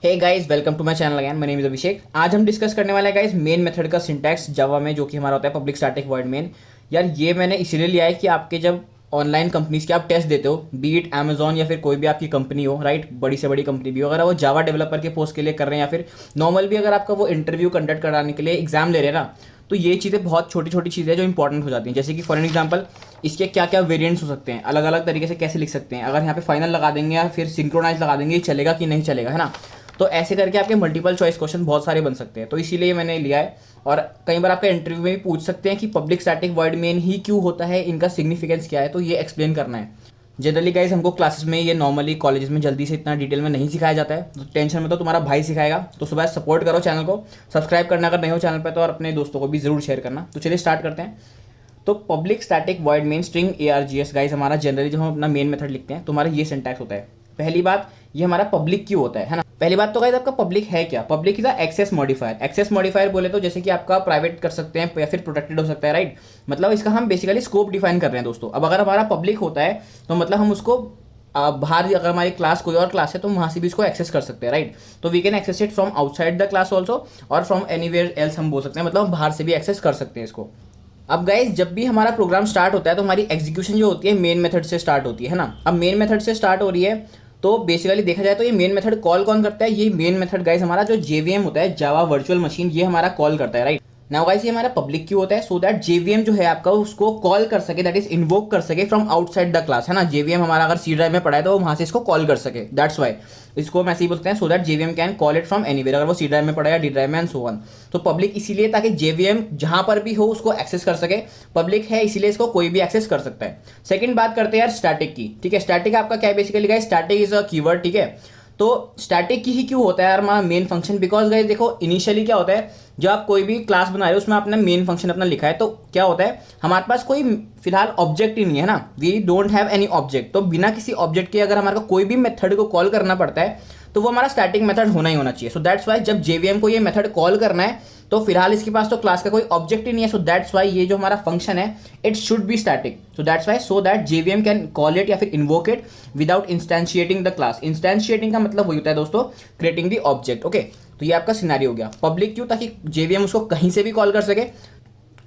Hey guys, welcome to my channel again. My name is Abhishek. आज हम discuss करने वाले हैं गाइस मेन मेथड का सिंटैक्स जावा में, जो कि हमारा होता है पब्लिक स्टैटिक वॉइड मेन। यार ये मैंने इसीलिए लिया है कि आपके जब ऑनलाइन कंपनीज के आप टेस्ट देते हो, बी इट अमेजॉन या फिर कोई भी आपकी कंपनी हो, राइट, बड़ी से बड़ी कंपनी भी हो, अगर वो जावा डेवलपर के पोस्ट के लिए कर रहे हैं या फिर नॉर्मल भी अगर आपका वो इंटरव्यू कंडक्ट कराने के लिए एग्जाम ले रहे हैं ना, तो ये चीज़ें बहुत छोटी छोटी चीज़ें जो इंपॉर्टेंट हो जाती हैं। जैसे कि फॉर एग्जाम्पल इसके क्या क्या वेरिएंट्स हो सकते हैं, अलग अलग तरीके से कैसे लिख सकते हैं, अगर यहाँ पे फाइनल लगा देंगे या फिर सिंक्रोनाइज लगा देंगे, चलेगा कि नहीं चलेगा, है ना। तो ऐसे करके आपके मल्टीपल चॉइस क्वेश्चन बहुत सारे बन सकते हैं, तो इसीलिए मैंने लिया है। और कई बार आपका इंटरव्यू में भी पूछ सकते हैं कि पब्लिक स्टैटिक वॉइड मेन ही क्यों होता है, इनका सिग्निफिकेंस क्या है, तो ये एक्सप्लेन करना है। जनरली गाइज हमको क्लासेस में ये नॉर्मली कॉलेज में जल्दी से इतना डिटेल में नहीं सिखाया जाता है, तो टेंशन में तो तुम्हारा भाई सिखाएगा। तो सुबह सपोर्ट करो चैनल को, सब्सक्राइब करना अगर नहीं हो चैनल पर तो, और अपने दोस्तों को भी जरूर शेयर करना। तो चलिए स्टार्ट करते हैं। तो public static void main string ARGS guys हमारा जनरली जब हम अपना मेन मेथड लिखते हैं तो हमारा ये सिंटैक्स होता है। पहली बात, ये हमारा पब्लिक क्यों होता है ना। पहली बात तो गाइस आपका पब्लिक है क्या। Public is access modifier. Access modifier बोले तो जैसे कि आपका प्राइवेट कर सकते हैं या फिर प्रोटेक्टेड हो सकता है, राइट। मतलब इसका हम बेसिकली स्कोप डिफाइन कर रहे हैं दोस्तों। अब अगर हमारा पब्लिक होता है तो मतलब हम उसको बाहर, अगर हमारी क्लास कोई और क्लास है तो वहाँ से भी इसको एक्सेस कर सकते हैं, राइट। तो we can access it from outside the class also और फ्रॉम एनीवेयर एल्स हम बोल सकते हैं, मतलब हम बाहर से भी एक्सेस कर सकते हैं इसको। अब गाइज जब भी हमारा प्रोग्राम स्टार्ट होता है तो हमारी एग्जीक्यूशन जो होती है मेन मेथड से स्टार्ट होती है ना। अब मेन मेथड से स्टार्ट हो रही है तो बेसिकली देखा जाए तो ये मेन मेथड कॉल कौन करता है, ये मेन मेथड गाइज हमारा जो JVM होता है, जावा वर्चुअल मशीन, ये हमारा कॉल करता है, राइट। नाउ गाइस ये हमारा पब्लिक क्यों होता है, सो दैट JVM जो है आपका उसको कॉल कर सके, दैट इज इन्वोक कर सके फ्रॉम आउटसाइड द क्लास, है ना। JVM हमारा अगर C ड्राइव में पड़ा है तो वहां से इसको कॉल कर सके, दैट्स वाई इसको हम ऐसे ही बोलते हैं, सो that JVM can call it from anywhere, अगर वो C ड्राइव में पड़ा है या D ड्राइव में एंड सो ऑन। तो पब्लिक इसीलिए ताकि JVM जहां पर भी हो उसको एक्सेस कर सके। पब्लिक है इसीलिए इसको कोई भी एक्सेस कर सकता है। सेकंड बात करते हैं यार स्टैटिक की, ठीक है। स्टैटिक आपका क्या है basically guys, static is a keyword, ठीक है। तो स्टैटिक की ही क्यों होता है यार हमारा मेन फंक्शन, बिकॉज गाइस देखो इनिशियली क्या होता है, जब आप कोई भी क्लास बना रहे हो उसमें आपने मेन फंक्शन अपना लिखा है, तो क्या होता है हमारे पास कोई फिलहाल ऑब्जेक्ट ही नहीं है ना, we don't have any object. तो बिना किसी ऑब्जेक्ट के अगर हमारे को कोई भी मेथड को कॉल करना पड़ता है तो वो हमारा स्टैटिक मेथड होना ही होना चाहिए। सो दैट्स वाई जब JVM को ये मेथड कॉल करना है तो फिलहाल इसके पास तो क्लास का कोई ऑब्जेक्ट ही नहीं है, सो दैट्स वाई ये जो हमारा फंक्शन है it should be static. So that's why so that JVM can call it या फिर invoke it without instantiating the class. Instantiating का मतलब वही होता है दोस्तों, क्रिएटिंग द ऑब्जेक्ट, ओके। तो ये आपका सिनेरियो हो गया। पब्लिक क्यों, ताकि JVM उसको कहीं से भी कॉल कर सके।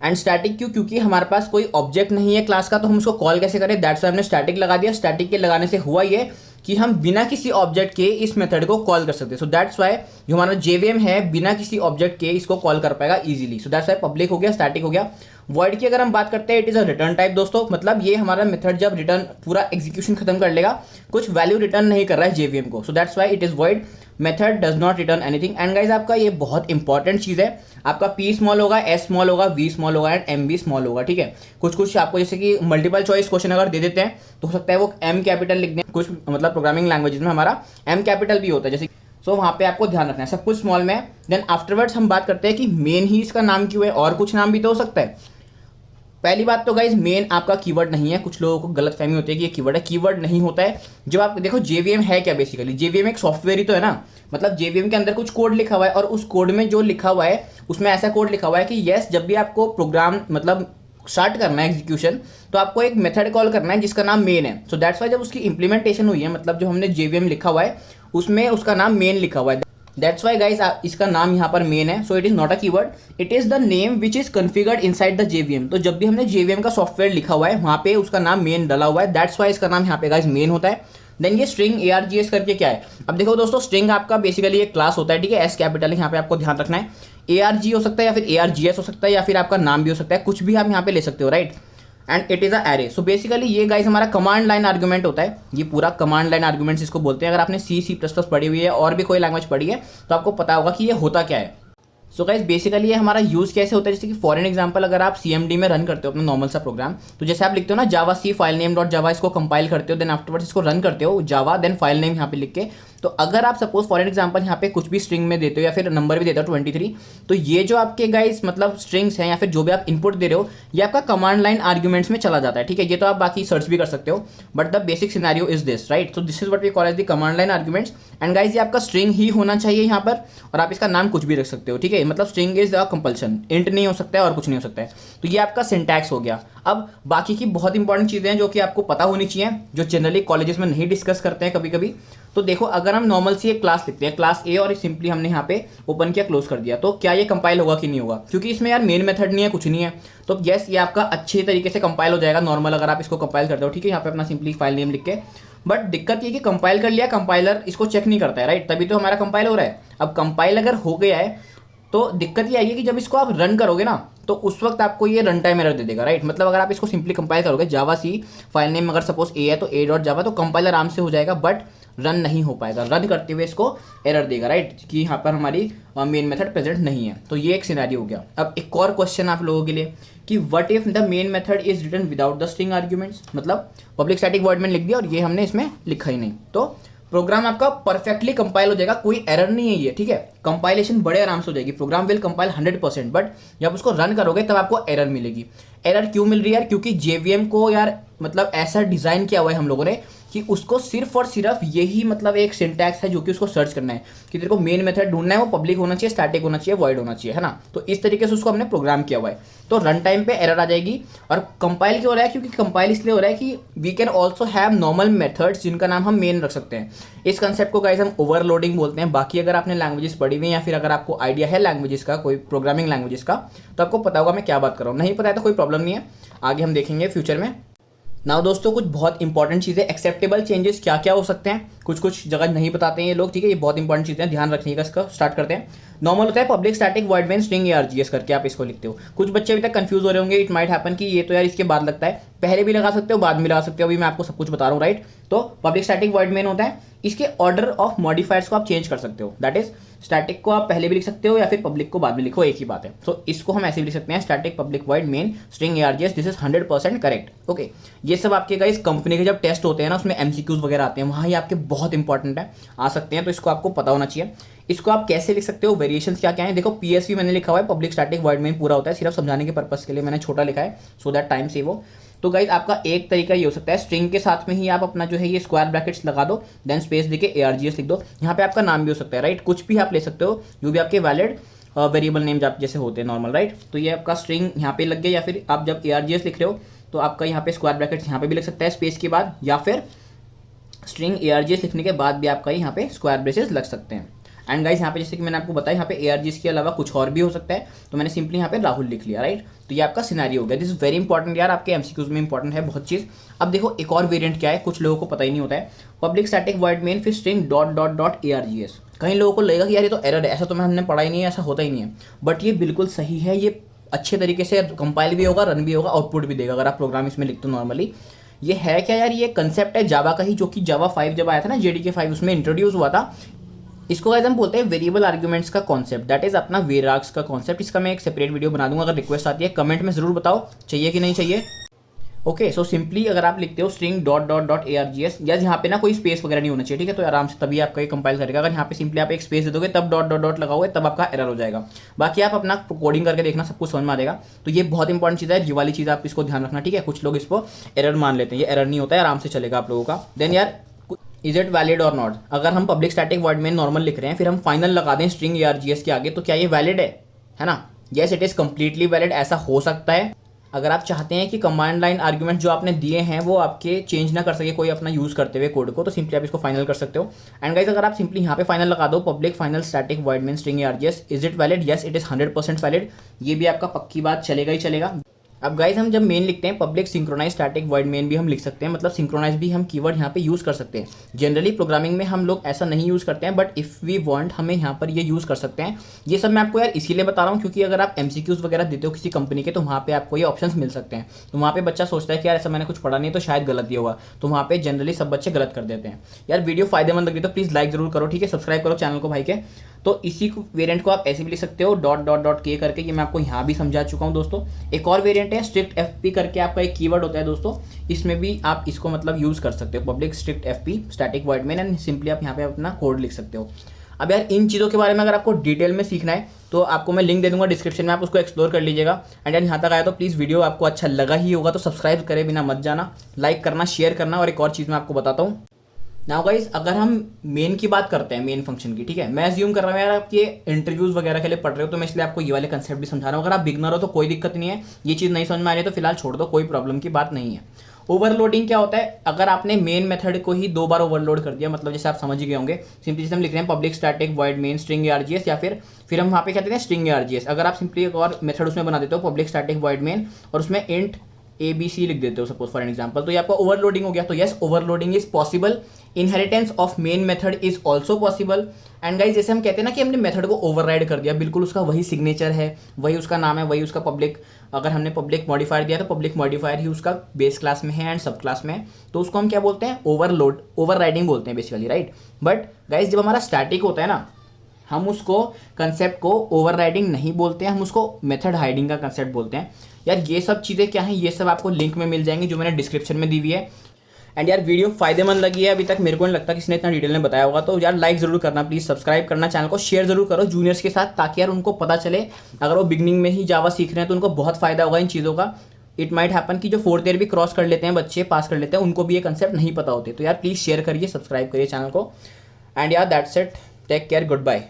एंड स्टैटिक क्यों, क्योंकि हमारे पास कोई ऑब्जेक्ट नहीं है क्लास का, तो हम उसको कॉल कैसे करें, दैट्स वाई हमने स्टैटिक लगा दिया। स्टैटिक के लगाने से हुआ ये कि हम बिना किसी ऑब्जेक्ट के इस मेथड को कॉल कर सकते हैं। सो दैट्स वाई जो हमारा JVM है बिना किसी ऑब्जेक्ट के इसको कॉल कर पाएगा easily. So that's Y public हो गया, स्टैटिक हो गया। वॉइड की अगर हम बात करते हैं, it is a return type दोस्तों। मतलब ये हमारा मेथड जब रिटर्न पूरा एग्जीक्यूशन खत्म कर लेगा, कुछ वैल्यू रिटर्न नहीं कर रहा है JVM को, सो that's why it is void. Method does not return anything. And guys आपका ये बहुत इंपॉर्टेंट चीज है, आपका P स्मॉल होगा, S स्मॉल होगा, V स्मॉल होगा एंड MB स्मॉल होगा, ठीक है। कुछ आपको जैसे कि मल्टीपल चॉइस क्वेश्चन अगर दे देते हैं तो हो सकता है वो M कैपिटल लिख दें, कुछ मतलब प्रोग्रामिंग लैंग्वेजेस में हमारा M कैपिटल भी होता है, जैसे सो वहाँ पे आपको ध्यान रखना है, सब कुछ स्मॉल में है। देन आफ्टरवर्ड्स हम बात करते हैं कि मेन ही इसका नाम क्यों है, और कुछ नाम भी तो हो सकता है। पहली बात तो गाइज मेन आपका कीवर्ड नहीं है। कुछ लोगों को गलतफहमी होती है कि ये कीवर्ड है, कीवर्ड नहीं होता है। जब आप देखो JVM है क्या बेसिकली, JVM एक सॉफ्टवेयर ही तो है ना। मतलब JVM के अंदर कुछ कोड लिखा हुआ है और उस कोड में जो लिखा हुआ है उसमें ऐसा कोड लिखा हुआ है कि यस जब भी आपको प्रोग्राम मतलब स्टार्ट करना है एग्जीक्यूशन, तो आपको एक मेथड कॉल करना है जिसका नाम मेन है। सो दैट्स वाई जब उसकी इंप्लीमेंटेशन हुई है, मतलब जो हमने JVM लिखा हुआ है उसमें उसका नाम मेन लिखा हुआ है, दैट्स वाई गाइज इसका नाम यहाँ पर मेन है। So it is not a keyword, it is the name which is configured inside the JVM। तो जब भी हमने JVM का सॉफ्टवेयर लिखा हुआ है वहाँ पे उसका नाम मेन डला हुआ है, दैट्स वाई इसका नाम यहाँ पे गाइज मेन होता है। देन ये स्ट्रिंग ARGS करके क्या है, अब देखो दोस्तों स्ट्रिंग आपका बेसिकली एक क्लास होता है, ठीक है। S कैपिटल है यहाँ पे, आपको ध्यान रखना है। ARG हो सकता है या फिर ARGS हो सकता है या फिर आपका नाम भी हो सकता है, कुछ भी आप यहाँ पे ले सकते हो, right. And it is a array. So basically ये गाइस हमारा कमांड लाइन आर्गुमेंट होता है, ये पूरा कमांड लाइन आर्गुमेंट्स इसको बोलते हैं। अगर आपने C++ पढ़ी हुई है और भी कोई लैंग्वेज पढ़ी है तो आपको पता होगा कि ये होता क्या है। सो गाइस बेसिकली ये हमारा यूज कैसे होता है, जैसे कि फॉर एन एग्जांपल अगर आप CMD में रन करते हो अपना नॉर्मल सा प्रोग्राम, तो जैसे आप लिखते हो ना जावा सी फाइल नेम डॉट जावा, इसको कंपाइल करते हो, देन आफ्टरवर्ड्स इसको रन करते हो जावा देन फाइल नेम यहाँ पे लिख के। तो अगर आप सपोज फॉर एन एग्जांपल यहाँ पे कुछ भी स्ट्रिंग में देते हो या फिर नंबर भी देते हो 23, तो ये जो आपके गाइस मतलब स्ट्रिंग्स हैं या फिर जो भी आप इनपुट दे रहे हो ये आपका कमांड लाइन आर्ग्यूमेंट्स में चला जाता है, ठीक है। ये तो आप बाकी सर्च भी कर सकते हो, but the basic scenario is this, right. So this is what we call as the command line arguments. And guys ये आपका स्ट्रिंग ही होना चाहिए यहाँ पर, और आप इसका नाम कुछ भी रख सकते हो, ठीक है। मतलब string is a compulsion, int नहीं हो सकता है और कुछ नहीं हो सकता है। तो ये आपका सिंटैक्स हो गया। अब बाकी की बहुत इंपॉर्टेंट चीजें हैं जो कि आपको पता होनी चाहिए, जो जनरली कॉलेजेस में नहीं डिस्कस करते हैं कभी कभी। तो देखो अगर हम नॉर्मल सी एक क्लास लिखते हैं, क्लास ए, और सिंपली हमने यहाँ पे ओपन किया, क्लोज कर दिया, तो क्या ये कंपाइल होगा कि नहीं होगा? क्योंकि इसमें यार मेन मेथड नहीं है, कुछ नहीं है, तो यस ये आपका अच्छे तरीके से कंपाइल हो जाएगा नॉर्मल अगर आप इसको कंपाइल करते हो, ठीक है, यहाँ पे अपना सिंपली फाइल नेम लिख के। बट दिक्कत ये कि कंपाइल कर लिया, कंपाइलर इसको चेक नहीं करता है, राइट, तभी तो हमारा कंपाइल हो रहा है। अब कंपाइल अगर हो गया है तो दिक्कत ये आएगी कि जब इसको आप रन करोगे ना, तो उस वक्त आपको ये रन टाइम एरर दे देगा, राइट। मतलब अगर आप इसको सिंपली कंपाइल करोगे, जावा सी फाइल नेम अगर सपोज ए है तो ए डॉट जावा, तो कंपाइल आराम से हो जाएगा, बट रन नहीं हो पाएगा। रन करते हुए इसको एरर देगा, राइट, कि यहाँ पर हमारी मेन मेथड प्रेजेंट नहीं है। तो ये एक सिनेरियो हो गया। अब एक और क्वेश्चन आप लोगों के लिए कि what if the main method is written without the string arguments, मतलब पब्लिक स्टैटिक वॉइड मेन लिख दिया और ये हमने इसमें लिखा ही नहीं, तो प्रोग्राम आपका परफेक्टली कंपाइल हो जाएगा, कोई एरर नहीं है ये, ठीक है। कंपाइलेशन बड़े आराम से हो जाएगी, प्रोग्राम विल कंपाइल 100%, बट जब उसको रन करोगे तब आपको एरर मिलेगी। एरर क्यों मिल रही है यार? क्योंकि जेवीएम को यार मतलब ऐसा डिजाइन किया हुआ है हम लोगों ने कि उसको सिर्फ और सिर्फ यही मतलब एक सिंटैक्स है जो कि उसको सर्च करना है कि तेरे को मेन मेथड ढूंढना है, वो पब्लिक होना चाहिए, स्टैटिक होना चाहिए, वॉइड होना चाहिए, है ना। तो इस तरीके से उसको हमने प्रोग्राम किया हुआ है। तो रन टाइम पे एरर आ जाएगी। और कंपाइल क्यों हो रहा है? क्योंकि कंपाइल इसलिए हो रहा है कि we can also have normal methods जिनका नाम हम मेन रख सकते हैं। इस कंसेप्ट को गाइस हम ओवरलोडिंग बोलते हैं। बाकी अगर आपने लैंग्वेजेस पढ़ी हुई है या फिर अगर आपको आइडिया है लैंग्वेजेस का, कोई प्रोग्रामिंग लैंग्वेजेस का, तो आपको पता होगा मैं क्या बात कर रहा हूँ। नहीं पता है तो कोई प्रॉब्लम नहीं है, आगे हम देखेंगे फ्यूचर में। नाउ दोस्तों कुछ बहुत इंपॉर्टेंट चीज़ें, एक्सेप्टेबल चेंजेस क्या क्या हो सकते हैं, कुछ जगह नहीं बताते हैं ये लोग, ठीक है। ये बहुत इंपॉर्टेंट चीज़ें हैं, ध्यान रखिएगा। इसका स्टार्ट करते हैं। नॉर्मल होता है public static void main string RGS करके आप इसको लिखते हो। कुछ बच्चे अभी तक कंफ्यूज हो रहे होंगे, इट माइट हैपन कि ये तो यार इसके बाद लगता है, पहले भी लगा सकते हो बाद में लगा सकते हो, अभी मैं आपको सब कुछ बता रहा हूँ, राइट। तो पब्लिक स्टैटिक वॉइड मेन होता है, इसके ऑर्डर ऑफ मॉडिफायर्स को आप चेंज कर सकते हो। दैट इज स्टैटिक को आप पहले भी लिख सकते हो या फिर पब्लिक को बाद में लिखो, एक ही बात है। तो इसको हम ऐसे भी लिख सकते हैं, static public void main string RGS, this is 100% correct. Okay, ये सब आपके गाइस कंपनी के जब टेस्ट होते हैं ना, उसमें एमसीक्यूज वगैरह आते हैं, वहाँ ही आपके बहुत इंपॉर्टेंट है, आ सकते हैं, तो इसको आपको पता होना चाहिए। इसको आप कैसे लिख सकते हो, वेरिएशंस क्या क्या है, देखो पीएसवी मैंने लिखा हुआ है, पब्लिक स्टैटिक वॉइड मेन पूरा होता है, सिर्फ समझाने के पर्पस के लिए मैंने छोटा लिखा है, सो दैट टाइम सेव हो। तो गाइस आपका एक तरीका ये हो सकता है, स्ट्रिंग के साथ में ही आप अपना जो है ये स्क्वायर ब्रैकेट्स लगा दो, देन स्पेस देके ARGS लिख दो। यहाँ पे आपका नाम भी हो सकता है, राइट, कुछ भी आप ले सकते हो, जो भी आपके वैलिड वेरिएबल नेम जैसे होते हैं नॉर्मल, राइट। तो ये आपका स्ट्रिंग यहाँ पे लग गया, या फिर आप जब ARGS लिख रहे हो तो आपका यहाँ पे स्क्वायर ब्रैकेट्स यहाँ पे भी लग सकता है स्पेस के बाद, या फिर स्ट्रिंग ARGS लिखने के बाद भी आपका यहाँ पे स्क्वायर ब्रेसेस लग सकते हैं। एंड गाइस यहाँ पे जैसे कि मैंने आपको बताया, यहाँ पे ARGS के अलावा कुछ और भी हो सकता है, तो मैंने सिंपली यहाँ पे राहुल लिख लिया, राइट। तो ये आपका सिनेरियो हो गया। दिस इज वेरी इंपॉर्टेंट यार, आपके एमसीक्यूज में इंपॉर्टेंट है बहुत चीज़। अब देखो एक और वेरिएंट क्या है, कुछ लोगों को पता ही नहीं होता है, पब्लिक स्टैटिक वॉइड मेन फिर string dot dot dot ARGS। कई लोगों को लगेगा कि यार ये तो एरर है, ऐसा तो हमने पढ़ा ही नहीं है, ऐसा होता ही नहीं है, बट ये बिल्कुल सही है। ये अच्छे तरीके से कंपाइल भी होगा, रन भी होगा, आउटपुट भी देगा अगर आप प्रोग्राम इसमें लिखते हो नॉर्मली। ये है क्या यार, ये कंसेप्ट है जावा का ही, जो कि जावा 5 जब आया था ना, JDK 5, उसमें इंट्रोड्यूस हुआ था। इसको गाइस हम बोलते हैं वेरिएबल आर्ग्यूमेंट्स का कॉन्सेप्ट, दैट इज अपना वेराग्स का कॉन्सेप्ट। इसका मैं एक सेपरेट वीडियो बना दूंगा, अगर रिक्वेस्ट आती है कमेंट में जरूर बताओ चाहिए कि नहीं चाहिए। ओके, सो सिंपली अगर आप लिखते हो string dot dot dot ARGS, या यहाँ पे ना कोई स्पेस वगैरह नहीं होना चाहिए, ठीक है, तो आराम से तभी आपका ये कंपाइल करेगा। अगर यहाँ पे सिंपली आप एक स्पेस दे दोगे तब डॉट डॉट डॉट लगाओगे तब आपका एरर हो जाएगा। बाकी आप अपना कोडिंग करके देखना, सब कुछ समझ में आ जाएगा। तो ये बहुत इंपॉर्टेंट चीज़ है, ये वाली चीज़ आप इसको ध्यान रखना, ठीक है। कुछ लोग इसको एरर मान लेते हैं, ये एरर नहीं होता है, आराम से चलेगा आप लोगों का। देन यार इज इट वैलिड और नॉट, अगर हम public static void main normal लिख रहे हैं फिर हम फाइनल लगा दें स्ट्रिंग ARGS के आगे, तो क्या ये वैलिड है ना। Yes it is completely valid, ऐसा हो सकता है। अगर आप चाहते हैं कि कमांड लाइन आर्ग्यूमेंट जो आपने दिए हैं वो आपके चेंज ना कर सके कोई अपना यूज़ करते हुए कोड को, तो सिंपली आप इसको फाइनल कर सकते हो। एंड गाइस अगर आप सिंपली यहाँ पे फाइनल लगा दो, public final static void main string ARGS, is it valid, yes it is 100% valid, ये भी आपका पक्की बात चलेगा ही चलेगा। अब गाइस हम जब मेन लिखते हैं, public synchronize static void main भी हम लिख सकते हैं, मतलब सिंक्रोनाइज भी हम कीवर्ड यहाँ पे यूज़ कर सकते हैं। जनरली प्रोग्रामिंग में हम लोग ऐसा नहीं यूज़ करते हैं, बट इफ़ वी वांट हमें यहाँ पर ये यूज़ कर सकते हैं। ये सब मैं आपको यार इसीलिए बता रहा हूँ क्योंकि अगर आप MCQs वगैरह देते हो किसी कंपनी के, तो वहाँ पे आपको ये ऑप्शंस मिल सकते हैं। तो वहाँ पे बच्चा सोचता है कि यार ऐसा मैंने कुछ पढ़ा नहीं तो शायद गलत ही होगा, तो वहाँ पे जनरली सब बच्चे गलत कर देते हैं। यार वीडियो फायदेमंद लगी तो प्लीज़ लाइक जरूर करो, ठीक है, सब्सक्राइब करो चैनल को भाई के। तो इसी वेरिएंट को आप ऐसे भी लिख सकते हो, डॉट डॉट डॉट के करके, ये मैं आपको यहाँ भी समझा चुका हूँ दोस्तों। एक और वेरिएंट है स्ट्रिक्ट FP करके, आपका एक कीवर्ड होता है दोस्तों, इसमें भी आप इसको मतलब यूज़ कर सकते हो, public strict FP static void main, and simply आप यहाँ पे अपना कोड लिख सकते हो। अब यार इन चीज़ों के बारे में अगर आपको डिटेल में सीखना है तो आपको मैं लिंक दे दूंगा डिस्क्रिप्शन में, आप उसको एक्सप्लोर कर लीजिएगा। एंड यार यहाँ तक आया तो प्लीज़ वीडियो आपको अच्छा लगा ही होगा तो सब्सक्राइब करे बिना मत जाना, लाइक करना, शेयर करना। और एक और चीज़ मैं आपको बताता हूँ नाउ गाइस, अगर हम मेन की बात करते हैं, मेन फंक्शन की, ठीक है, मैं अज्यूम कर रहा हूँ यार आप ये इंटरव्यूज वगैरह के लिए पढ़ रहे हो, तो मैं इसलिए आपको ये वाले कंसेप्ट भी समझा रहा हूँ। अगर आप बिगनर हो तो कोई दिक्कत नहीं है, ये चीज़ नहीं समझ में आ रही है तो फिलहाल छोड़ दो, कोई प्रॉब्लम की बात नहीं है। ओवरलोडिंग क्या होता है, अगर आपने मेन मेथड को ही 2 बार ओवरलोड कर दिया, मतलब जैसे आप समझ ही गए होंगे, सिंपली जैसे हम लिख रहे हैं public static void main string RGS, या फिर हम वहाँ पे क्या देते हैं स्ट्रिंग आरजीएस। अगर आप सिंपली एक और मेथड उसमें बना देते हो पब्लिक स्टैटिक वॉइड मेन और उसमें इंट ABC लिख देते हो सपोज फॉर एन एग्जाम्पल, तो ये आपका ओवरलोडिंग हो गया। तो yes, overloading is possible, inheritance of main method is also possible. And guys जैसे हम कहते हैं ना कि हमने मेथड को ओवरराइड कर दिया, बिल्कुल उसका वही सिग्नेचर है, वही उसका नाम है, वही उसका पब्लिक, अगर हमने पब्लिक मॉडिफायर दिया तो पब्लिक मॉडिफायर ही उसका बेस क्लास में है एंड सब क्लास में है, तो उसको हम क्या बोलते हैं, ओवरलोड, ओवरराइडिंग बोलते हैं बेसिकली, राइट। बट गाइज जब हमारा स्टैटिक होता है ना, हम उसको कंसेप्ट को ओवरराइडिंग नहीं बोलते हैं, हम उसको मेथड हाइडिंग का कंसेप्ट बोलते हैं। यार ये सब चीज़ें क्या हैं, ये सब आपको लिंक में मिल जाएंगी जो मैंने डिस्क्रिप्शन में दी हुई है। एंड यार वीडियो फायदेमंद लगी है, अभी तक मेरे को नहीं लगता किसी ने इतना डिटेल में बताया होगा, तो यार लाइक जरूर करना, प्लीज सब्सक्राइब करना, चैनल को शेयर जरूर करो जूनियर्स के साथ, ताकि यार उनको पता चले, अगर वो बिगनिंग में ही जावा सीख रहे हैं तो उनको बहुत फायदा होगा इन चीज़ों का। इट माइट हैपन कि जो 4th ईयर भी क्रॉस कर लेते हैं बच्चे, पास कर लेते हैं, उनको भी ये कंसेप्ट नहीं पता होते। तो यार प्लीज़ शेयर करिए, सब्सक्राइब करिए चैनल को। एंड यार that's it, take care, good bye.